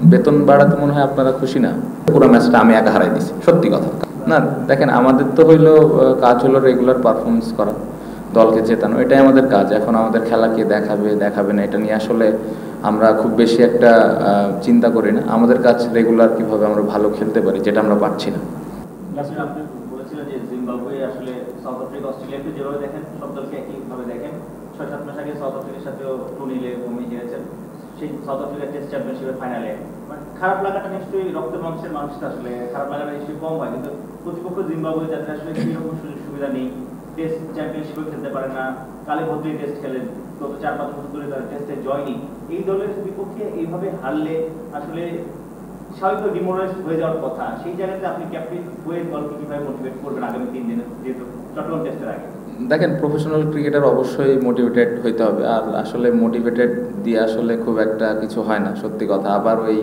বেতন বাড়াতে মনে হয় আপনারা খুশি না। পুরো ম্যাচটা আমি একা হারাই দিছি, সত্যি কথা। না দেখেন, আমাদের তো হইলো কাজ হলো রেগুলার পারফরমেন্স করা, দলকে জেতানো, এটাই আমাদের কাজ। এখন আমাদের খেলা কে দেখাবে দেখাবে না এটা নিয়ে আসলে আমরা খুব বেশি একটা চিন্তা করি না। আমাদের কাজ রেগুলার কিভাবে আমরা ভালো খেলতে পারি, যেটা আমরা পারছি না। আপনি বলেছিলেন যে জিম্বাবুয়ে আসলে সাউথ আফ্রিকা অস্ট্রেলিয়াকে যেভাবে দেখেন সব দলকে একইভাবে দেখেন। ৬-৭ মাস আগে সাউথ আফ্রিকার সাথেও 2-0 ভূমি হেরেছেন সেই সাউথ আফ্রিকার টেস্ট চ্যাম্পিয়নশিপের ফাইনালে। খারাপ লাগাটা নিশ্চয়ই রক্তের মাংসের মানুষটা আসলে খারাপ লাগাটা নিশ্চয়ই কম হয়, কিন্তু প্রতিপক্ষ জিম্বাবুয়ে যাদের আসলে সেরকম সুযোগ সুবিধা নেই, টেস্ট চ্যাম্পিয়নশিপও খেলতে পারে না, কালে ভদ্রই টেস্ট খেলেন, গত 4-5 বছর ধরে তারা টেস্টে জয় নেই, এই দলের বিপক্ষে এইভাবে হারলে আসলে স্বাভাবিক ডিমোরালাইজ হয়ে যাওয়ার কথা। সেই জায়গাতে আপনি ক্যাপ্টেন হয়ে দলকে কিভাবে মোটিভেট করবেন আগামী 3 দিনে, যেহেতু চট্টগ্রাম টেস্টের আগে? দেখেন, প্রফেশনাল ক্রিকেটার অবশ্যই মোটিভেটেড হইতে হবে, আর আসলে মোটিভেটেড দিয়ে আসলে খুব একটা কিছু হয় না, সত্যি কথা। আবার ওই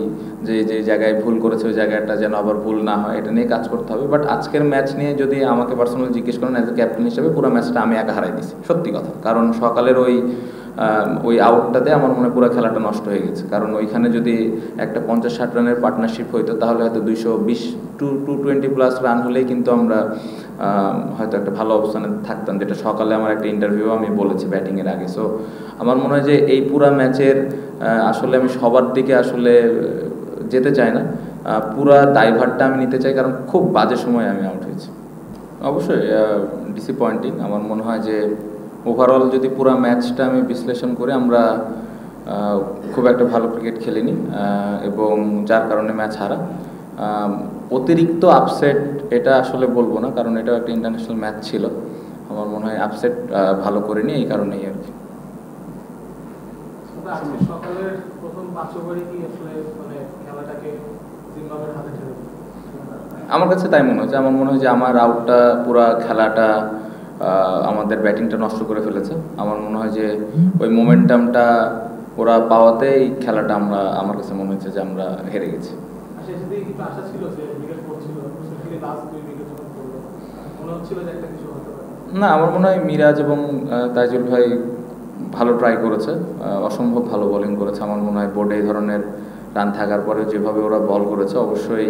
যে যে জায়গায় ভুল করেছে ওই জায়গাটা যেন আবার ভুল না হয়, এটা নিয়ে কাজ করতে হবে। বাট আজকের ম্যাচ নিয়ে যদি আমাকে পার্সোনালি জিজ্ঞেস করেন, অ্যাজ এ ক্যাপ্টেন হিসেবে পুরো ম্যাচটা আমি একা হারাই দিছি, সত্যি কথা। কারণ সকালের ওই আউটটাতে আমার মনে পুরো খেলাটা নষ্ট হয়ে গেছে। কারণ ওইখানে যদি একটা 50-60 রানের পার্টনারশিপ হইতো তাহলে হয়তো 220-220 প্লাস রান হলেই কিন্তু আমরা হয়তো একটা ভালো অবস্থানে থাকতাম, যেটা সকালে আমার একটা ইন্টারভিউ আমি বলেছি ব্যাটিংয়ের আগে। সো আমার মনে হয় যে এই পুরা ম্যাচের আসলে আমি সবার দিকে আসলে যেতে চাই না, পুরা দায়ভারটা আমি নিতে চাই, কারণ খুব বাজে সময় আমি আউট হয়েছি। অবশ্যই ডিসঅ্যাপয়েন্টিং। আমার মনে হয় যে ওভারঅল যদি পুরো ম্যাচটা আমি বিশ্লেষণ করে আমরা খুব একটা ভালো ক্রিকেট খেলিনি, এবং যার কারণে ম্যাচ হারা। অতিরিক্ত আপসেট এটা আসলে বলবো না, কারণ এটাও একটা ইন্টারন্যাশনাল ম্যাচ ছিল। আমার মনে হয় আপসেট ভালো করিনি, এই কারণেই আর কি। সকালের প্রথম 5 ওভারে কি আসলে মানে খেলাটাকে জিম্বাবুয়ের হাতে ছেড়ে দিল? আমার কাছে তাই মনে হয়েছে। আমার মনে হয় যে আমার আউটটা পুরা খেলাটা আমাদের ব্যাটিংটা নষ্ট করে ফেলেছে। আমার মনে হয় যে ওই মোমেন্টামটা ওরা পাওয়াতেই খেলাটা আমার কাছে মনে হচ্ছে যে আমরা হেরে গেছি। আশা ছিল যে উইকেট পড়ছিল, লাস্ট 2 উইকেট যখন পড়লো মনে হচ্ছিল যে একটা কিছু হতে পারে। না, আমার মনে হয় মিরাজ এবং তাইজুল ভাই ভালো ট্রাই করেছে, অসম্ভব ভালো বোলিং করেছে। আমার মনে হয় বোর্ডে এই ধরনের রান থাকার পরে যেভাবে ওরা বল করেছে অবশ্যই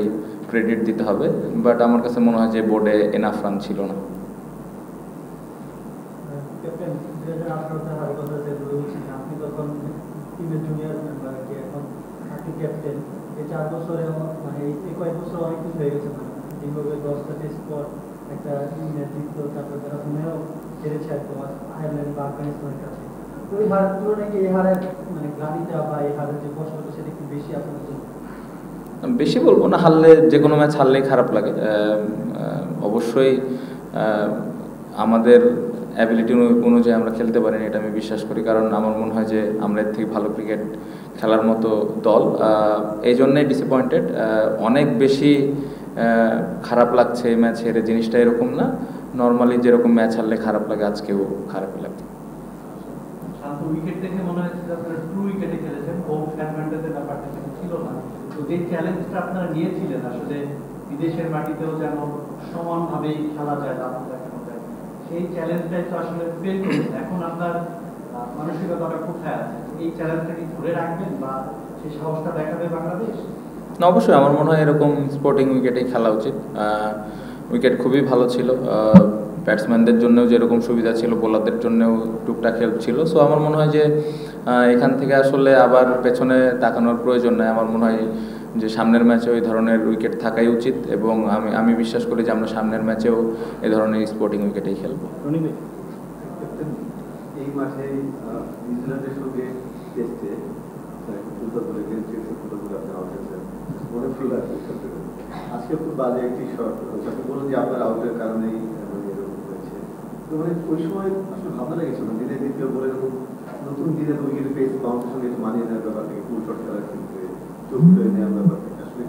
ক্রেডিট দিতে হবে, বাট আমার কাছে মনে হয় যে বোর্ডে এনাফ রান ছিল না। আপনি তখন টিমের জুনিয়র মেম্বার, এখন আপনি ক্যাপ্টেন, এই 4 বছরে মানে এই কয়েক বছর অনেক কিছু হয়ে গেছে। মানে জিম্বাবুয়ে 10টা টেস্ট পর একটা নেতৃত্ব, তারপর যারা মনেও হেরেছে একদম আয়ারল্যান্ড বা আফগানিস্তানের কাছে। তো এই হারের তুলনায় কি এই হারের মানে গ্লানিটা বা এই হারের যে কষ্টটা সেটা একটু বেশি আপনার জন্য? বেশি বলবো না, হারলে যে কোনো ম্যাচ হারলেই খারাপ লাগে। অবশ্যই আমাদের অ্যাবিলিটি অনুযায়ী আমরা খেলতে পারিনি, এটা আমি বিশ্বাস করি। কারণ আমার মনে হয় যে আমরা এর থেকে ভালো ক্রিকেট খেলার মতো দল, এই জন্যই ডিসঅ্যাপয়েন্টেড। অনেক বেশি খারাপ লাগছে এই ম্যাচ হেরে, জিনিসটা এরকম না। নর্মালি যেরকম ম্যাচ হারলে খারাপ লাগে, আজকেও খারাপই লাগবে। শান্ত উইকেট দেখে মনে হচ্ছে যে আপনারা 2 উইকেটে খেলেছেন, হোম অ্যাডভান্টেজের ব্যাপারটা ছিল না। তো যে চ্যালেঞ্জটা আপনারা নিয়েছিলেন আসলে বিদেশের মাটিতেও যেন সমানভাবেই খেলা যায়, দাবা দেখানো যায়, সেই চ্যালেঞ্জটাই তো আসলে ফেল করেছে। এখন আপনার মানসিকতাটা কোথায় আছে? এই চ্যালেঞ্জটা কি ধরে রাখবেন বা সেই সাহসটা দেখাবে বাংলাদেশ? না, অবশ্যই আমার মনে হয় এরকম স্পোর্টিং উইকেটেই খেলা উচিত। উইকেট খুবই ভালো ছিল, ব্যাটসম্যানদের জন্যও যেরকম সুবিধা ছিল, বোলারদের জন্যও টুকটাক হেল্প ছিল। সো আমার মনে হয় যে এখান থেকে আসলে আবার পেছনে তাকানোর প্রয়োজন নেই। আমার মনে হয় যে সামনের ম্যাচে ওই ধরনের উইকেট থাকাই উচিত, এবং আমি বিশ্বাস করি যে আমরা সামনের ম্যাচেও এই ধরনের স্পোর্টিং উইকেটেই খেলবো। এই মাসে নিউজিল্যান্ডের সঙ্গে টেস্টে অনেক ফিল আছে, আজকে খুব বাজে একটি শট আপনি বলুন যে আপনার আউটের কারণেই এরকম হয়েছে। তো মানে ওই সময় আসলে ভাবনা লেগেছিল দিনের দ্বিতীয় বলে এরকম নতুন দিনের উইকেট পেস বাউন্সের সঙ্গে একটু মানিয়ে নেওয়ার ব্যাপার থেকে ফুল শট খেলার ক্ষেত্রে চোখ ধরে নেওয়ার ব্যাপার থেকে আসলে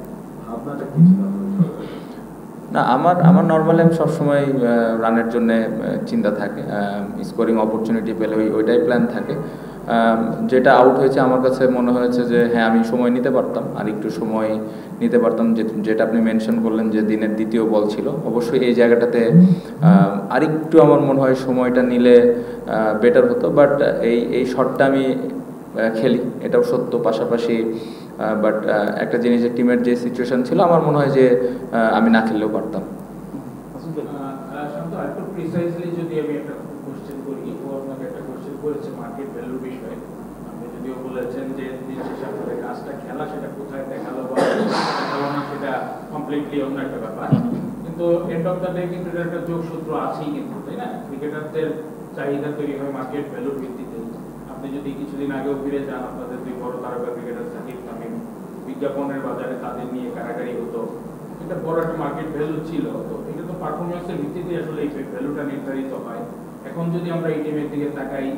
ভাবনাটা কি ছিল আপনার? না, আমার নর্মালি আমি সবসময় রানের জন্য চিন্তা থাকে, স্কোরিং অপরচুনিটি পেলে ওইটাই প্ল্যান থাকে। যেটা আউট হয়েছে আমার কাছে মনে হয়েছে যে হ্যাঁ, আমি সময় নিতে পারতাম, আর একটু সময় নিতে পারতাম। যেটা আপনি মেনশন করলেন যে দিনের দ্বিতীয় বল ছিল, অবশ্যই এই জায়গাটাতে আরেকটু আমার মনে হয় সময়টা নিলে বেটার হতো। বাট এই শটটা আমি খেলি, এটাও সত্য। পাশাপাশি বাট একটা জিনিস, টিমের যে সিচুয়েশন ছিল, আমার মনে হয় যে আমি না খেললেও পারতাম। শান্ত, আরেকটু প্রিসাইজলি যদি আমি একটা কোশ্চেন করি, ও আপনাকে একটা কোশ্চেন করেছে মার্কেট ভ্যালুর বিষয়ে। আপনি যদিও বলেছেন যে দিন শেষে আপনাদের কাজটা খেলা, সেটা কোথায় দেখালো বা দেখালো না সেটা কমপ্লিটলি অন্য একটা ব্যাপার, কিন্তু এন্ড অফ দ্য ডে কিন্তু এটা একটা যোগসূত্র আছেই কিন্তু, তাই না? ক্রিকেটারদের চাহিদা তৈরি হয় মার্কেট ভ্যালুর ভিত্তিতে। আপনি যদি কিছুদিন আগেও ফিরে যান, আপনাদের দুই বড় তারকা ক্রিকেটার সাকিব তামিম, বিজ্ঞাপনের বাজারে তাদের নিয়ে কারাকারি হতো, এটা বড় একটা মার্কেট ভ্যালু ছিল। তো এটা তো পারফরমেন্সের ভিত্তিতে আসলে এই ভ্যালুটা নির্ধারিত হয়। এখন যদি আমরা এই টিমের দিকে তাকাই,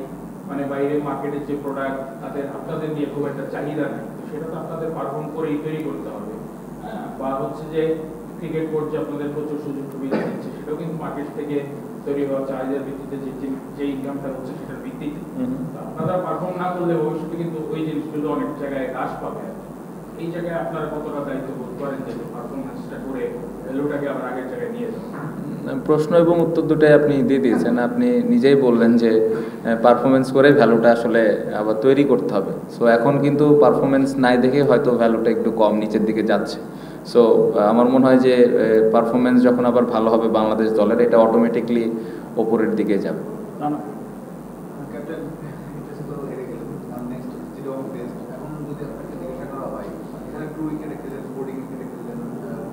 মানে বাইরে মার্কেটের যে প্রোডাক্ট তাদের আপনাদের নিয়ে খুব একটা চাহিদা নেই, তো সেটা তো আপনাদের পারফর্ম করেই তৈরি করতে হবে। হ্যাঁ, বা হচ্ছে যে ক্রিকেট বোর্ড যে আপনাদের প্রচুর সুযোগ সুবিধা দিচ্ছে, সেটাও কিন্তু মার্কেট থেকে তৈরি হওয়া চাহিদার ভিত্তিতে যে ইনকামটা হচ্ছে সেটার ভিত্তিতে। আপনারা পারফর্ম না করলে ভবিষ্যতে কিন্তু ওই জিনিসগুলো অনেক জায়গায় হ্রাস পাবে। এই জায়গায় আপনারা কতটা দায়িত্ব বোধ করেন যে পারফরমেন্সটা করে ভ্যালুটাকে আবার আগের জায়গায় নিয়ে যাবেন? প্রশ্ন এবং উত্তর দুটাই আপনি দিয়ে দিয়েছেন। আপনি নিজেই বললেন যে পারফরমেন্স করে ভ্যালুটা আসলে আবার তৈরি করতে হবে। সো এখন কিন্তু পারফরমেন্স নাই দেখে হয়তো ভ্যালুটা একটু কম নিচের দিকে যাচ্ছে। সো আমার মনে হয় যে পারফরমেন্স যখন আবার ভালো হবে বাংলাদেশ দলের, এটা অটোমেটিকলি ওপরের দিকে যাবে। ক্যাপ্টেন, এটা তো হেরে গেলেন, আর নেক্সট জিরো টেস্ট। এখন যদি আপনাকে জিজ্ঞাসা করা হয়, এখানে 2 উইকেটে খেলেন, বোর্ডিং উইকেটে খেলেন,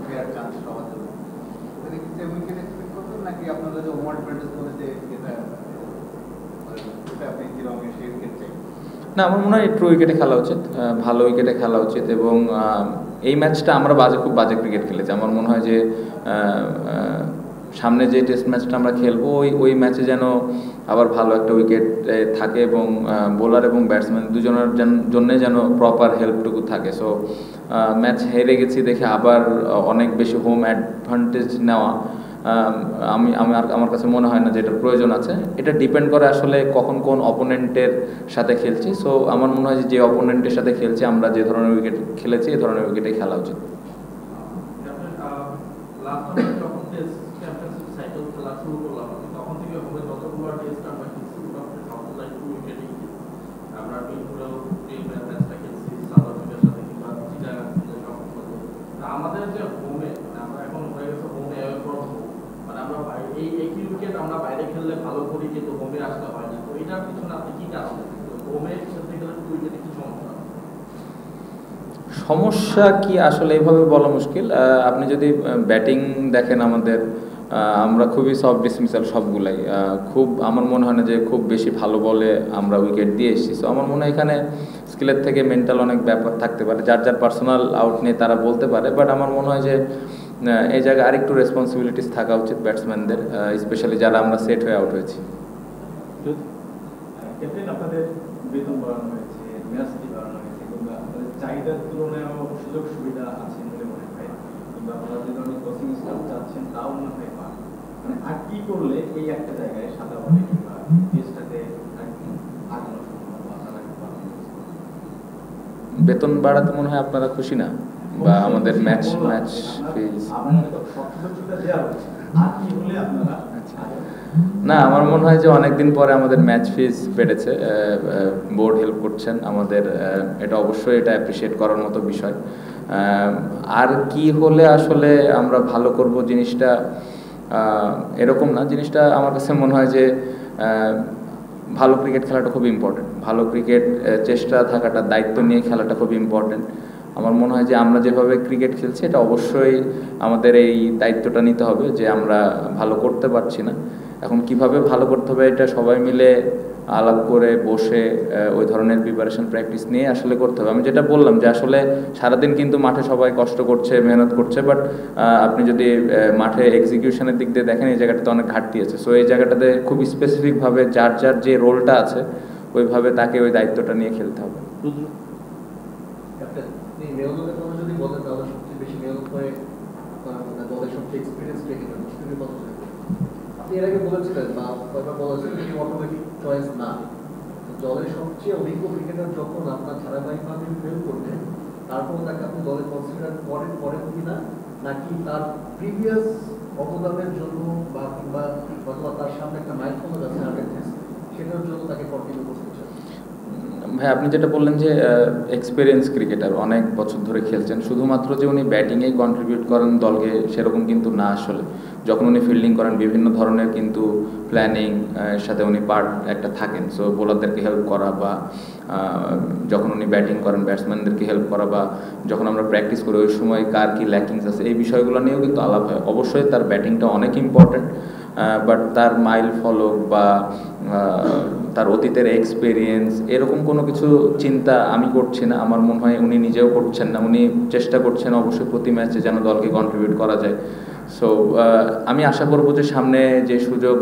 ফেয়ার চান্স পাওয়ার জন্য, ওখানে কি 7 উইকেট এক্সপেক্ট করবেন, নাকি আপনাদের যে হোম অ্যাডভান্টেজ বলে যে এটা আপনি জিরো সেই উইকেট চাই? না, আমার মনে হয় ট্রু উইকেটে খেলা উচিত, ভালো উইকেটে খেলা উচিত। এবং এই ম্যাচটা আমরা খুব বাজে ক্রিকেট খেলেছি। আমার মনে হয় যে সামনে যে টেস্ট ম্যাচটা আমরা খেলবো, ওই ম্যাচে যেন আবার ভালো একটা উইকেট থাকে এবং বোলার এবং ব্যাটসম্যান দুজনের জন্য যেন প্রপার হেল্পটুকু থাকে। সো ম্যাচ হেরে গেছি দেখে আবার অনেক বেশি হোম অ্যাডভান্টেজ নেওয়া আমার কাছে মনে হয় না যে এটার প্রয়োজন আছে। এটা ডিপেন্ড করে আসলে কখন কোন অপোনেন্টের সাথে খেলছি। সো আমার মনে হয় যে অপোনেন্টের সাথে খেলছি, আমরা যে ধরনের উইকেট খেলেছি এই ধরনের উইকেটে খেলা উচিত। আমাদের যে হোমে, আমরা এখন হয়ে গেছে হোমে মানে আমরা এই একই উইকেট আমরা বাইরে খেললে ভালো করি, কিন্তু হোমে আসতে হয় না। তো এটার পিছনে আপনি কি কারণ, হোমে খেলতে গেলে উইকেটে কি সমস্যা? সমস্যা কি আসলে এইভাবে বলা মুশকিল। আপনি যদি ব্যাটিং দেখেন আমাদের, আমরা খুবই সফট ডিসমিসাল সবগুলাই। খুব আমার মনে হয় না যে খুব বেশি ভালো বলে আমরা উইকেট দিয়ে এসেছি। সো আমার মনে হয় এখানে স্কিলের থেকে মেন্টাল অনেক ব্যাপার থাকতে পারে, যার পার্সোনাল আউট নিয়ে তারা বলতে পারে। বাট আমার মনে হয় যে এই জায়গায় আরেকটু রেসপন্সিবিলিটিস থাকা উচিত ব্যাটসম্যানদের, স্পেশালি যারা আমরা সেট হয়ে আউট হয়েছি। ক্যাপ্টেন, আপনাদের বেতন বাড়ানো হয়েছে, ম্যাচ ফি বাড়ানো হয়েছে, কিংবা আপনাদের চাহিদার তুলনায় সুযোগ সুবিধা আছে বলে মনে হয়, কিংবা আপনারা যে ধরনের কোচিং স্টাফ চাচ্ছেন তাও মনে হয় পান। মানে আর কি করলে এই একটা জায়গায় সাদা বলে কিংবা টেস্টটাতে আগানো সম্ভব বা তারা বেতন বাড়াতে মনে হয় আপনারা খুশি না, বা আমাদের ম্যাচ ফিজ? না, আমার মনে হয় যে অনেকদিন পরে আমাদের ম্যাচ ফিজ বেড়েছে, বোর্ড হেল্প করছেন আমাদের, এটা অবশ্যই এটা অ্যাপ্রিসিয়েট করার মতো বিষয়। আর কি হলে আসলে আমরা ভালো করব জিনিসটা এরকম না। জিনিসটা আমার কাছে মনে হয় যে ভালো ক্রিকেট খেলাটা খুব ইম্পর্টেন্ট, ভালো ক্রিকেট চেষ্টা থাকাটা, দায়িত্ব নিয়ে খেলাটা খুব ইম্পর্টেন্ট। আমার মনে হয় যে আমরা যেভাবে ক্রিকেট খেলছি এটা অবশ্যই আমাদের এই দায়িত্বটা নিতে হবে যে আমরা ভালো করতে পারছি না। এখন কিভাবে ভালো করতে হবে এটা সবাই মিলে আলাপ করে বসে ওই ধরনের প্রিপারেশন প্র্যাকটিস নিয়ে আসলে করতে হবে। আমি যেটা বললাম যে আসলে সারাদিন কিন্তু মাঠে সবাই কষ্ট করছে, মেহনত করছে, বাট আপনি যদি মাঠে এক্সিকিউশনের দিক দিয়ে দেখেন এই জায়গাটাতে অনেক ঘাটতি আছে। সো এই জায়গাটাতে খুব স্পেসিফিকভাবে যার যে রোলটা আছে ওইভাবে তাকে ওই দায়িত্বটা নিয়ে খেলতে হবে। মেয়রের কথা যদি বলেন তাহলে সবচেয়ে বেশি মেয়র হয়ে দলের সবচেয়ে এক্সপিরিয়েন্স রেখে আপনি এর আগে বলেছিলেন বা কয়েকবার বলেছিলেন যে অটোমেটিক চয়েস না, দলের সবচেয়ে অভিজ্ঞ ক্রিকেটার যখন আপনার ধারাবাহিকভাবে ফেল করবেন তারপর তাকে আপনি দলে কনসিডার করেন কিনা, নাকি তার প্রিভিয়াস অবদানের জন্য বা কিংবা অথবা তার সামনে একটা মাইলফলক আছে সেটার জন্য তাকে কন্টিনিউ করতে চান? ভাই আপনি যেটা বললেন যে এক্সপিরিয়েন্স ক্রিকেটার, অনেক বছর ধরে খেলছেন, শুধুমাত্র যে উনি ব্যাটিংয়েই কন্ট্রিবিউট করেন দলকে সেরকম কিন্তু না। আসলে যখন উনি ফিল্ডিং করেন বিভিন্ন ধরনের কিন্তু প্ল্যানিং এর সাথে উনি পার্ট একটা থাকেন। সো বোলারদেরকে হেল্প করা বা যখন উনি ব্যাটিং করেন ব্যাটসম্যানদেরকে হেল্প করা বা যখন আমরা প্র্যাকটিস করি ওই সময় কার কী ল্যাকিংস আছে এই বিষয়গুলো নিয়েও কিন্তু আলাপ হয়। অবশ্যই তার ব্যাটিংটা অনেক ইম্পর্ট্যান্ট, বাট তার মাইল ফলক বা তার অতীতের এক্সপিরিয়েন্স এরকম কোনো কিছু চিন্তা আমি করছি না, আমার মনে হয় উনি নিজেও করছেন না। উনি চেষ্টা করছেন অবশ্যই প্রতি ম্যাচে যেন দলকে কন্ট্রিবিউট করা যায়। সো আমি আশা করবো যে সামনে যে সুযোগ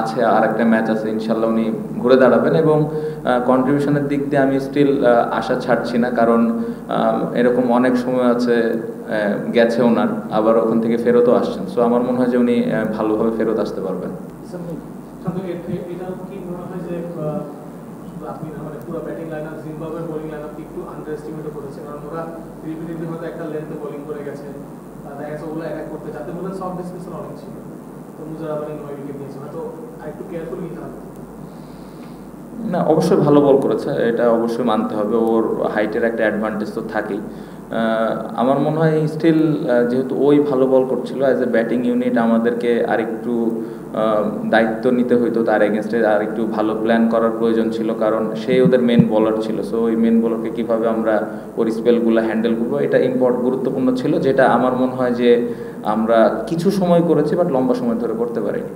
আছে, আর একটা ম্যাচ আছে, ইনশাল্লাহ উনি ঘুরে দাঁড়াবেন এবং কন্ট্রিবিউশনের দিক দিয়ে আমি স্টিল আশা ছাড়ছি না, কারণ এরকম অনেক সময় আছে গেছে ওনার, আবার ওখান থেকে ফেরতও আসছেন। সো আমার মনে হয় যে উনি ভালোভাবে ফেরত আসতে পারবেন। এটাও কি মনে হয় যে আপনি মানে পুরো ব্যাটিং লাইনআপ জিম্বাবুয়ের বোলিং লাইনআপকে একটু আন্ডার এস্টিমেটও করেছেন, কারণ ওরা রিপিটেডলি হয়তো একটা লেন্থে বোলিং করে গেছে, দেখা গেছে ওগুলো এক করতে যাতে বলে সব ডিসমিসের অনেক ছিল, তো মুজারাবানি 9 উইকেট নিয়েছে, হয়তো আরেকটু কেয়ারফুল নিতে হবে। না, অবশ্যই ভালো বল করেছে, এটা অবশ্যই মানতে হবে, ওর হাইটের একটা অ্যাডভান্টেজ তো থাকেই। আমার মনে হয় স্টিল যেহেতু ওই ভালো বল করছিল, অ্যাজ এ ব্যাটিং ইউনিট আমাদেরকে আরেকটু দায়িত্ব নিতে হইতো, তার এগেনস্টে আর একটু ভালো প্ল্যান করার প্রয়োজন ছিল, কারণ সেই ওদের মেন বলার ছিল। সো ওই মেন বলারকে কীভাবে আমরা ওর স্পেলগুলো হ্যান্ডেল করবো এটা গুরুত্বপূর্ণ ছিল, যেটা আমার মনে হয় যে আমরা কিছু সময় করেছি বাট লম্বা সময় ধরে করতে পারিনি।